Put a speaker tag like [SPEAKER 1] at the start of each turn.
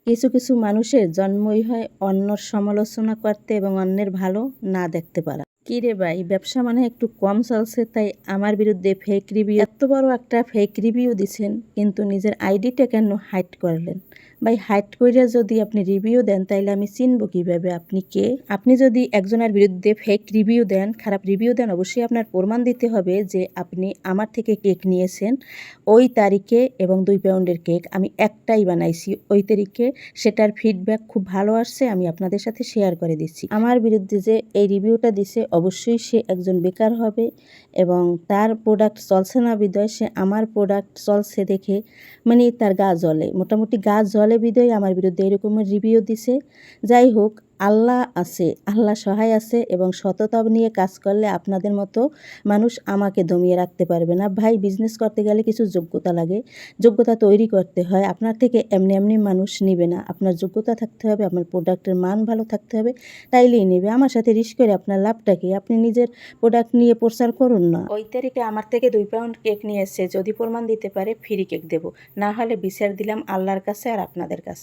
[SPEAKER 1] কিছু কিছু মানুষের জন্মই হয় অন্যর সমালোচনা করতে এবং অন্যের ভালো না দেখতে পারা। কি রে ভাই, ব্যবসা মানে একটু কম চলছে তাই আমার বিরুদ্ধে ফেক রিভিউ, এত বড় একটা ফেক রিভিউ দিছেন, কিন্তু নিজের আইডিটা কেন হাইড করলেন? ভাই, হাইড কইরা যদি আপনি রিভিউ দেন তাইলে আমি চিনব কিভাবে আপনি কে? আপনি যদি একজনের বিরুদ্ধে ফেক রিভিউ দেন, খারাপ রিভিউ দেন, অবশ্যই আপনার প্রমাণ দিতে হবে যে আপনি আমার থেকে কেক নিয়েছেন ওই তারিখে এবং 2 পাউন্ডের কেক আমি একটাই বানাইছি ওই তারিখে, সেটার ফিডব্যাক খুব ভালো আসছে, আমি আপনাদের সাথে শেয়ার করে দিচ্ছি। আমার বিরুদ্ধে যে এই রিভিউটা দিছে অবশ্যই সে একজন বেকার হবে এবং তার প্রোডাক্ট চলছে না বিধায় সে আমার প্রোডাক্ট চলছে দেখে মানে তার গা জ্বলে, মোটামুটি গা জ্বলে বিধায় আমার বিরুদ্ধে এরকমের রিভিউ দিছে। যাই হোক, আল্লাহ আছে, আল্লাহ সহায় আছে এবং সততা নিয়ে কাজ করলে আপনাদের মতো মানুষ আমাকে দমিয়ে রাখতে পারবে না। ভাই, বিজনেস করতে গেলে কিছু যোগ্যতা লাগে, যোগ্যতা তৈরি করতে হয়। আপনার থেকে এমনি এমনি মানুষ নেবে না, আপনার যোগ্যতা থাকতে হবে, আপনার প্রোডাক্টের মান ভালো থাকতে হবে, তাইলেই নেবে। আমার সাথে রিস্ক করে আপনার লাভটা কি? আপনি নিজের প্রোডাক্ট নিয়ে প্রচার করুন না। ওই তারিখে আমার থেকে 2 পাউন্ড কেক নিয়ে এসে যদি প্রমাণ দিতে পারে ফ্রি কেক দেবো, না হলে বিচার দিলাম আল্লাহর কাছে আর আপনাদের কাছে।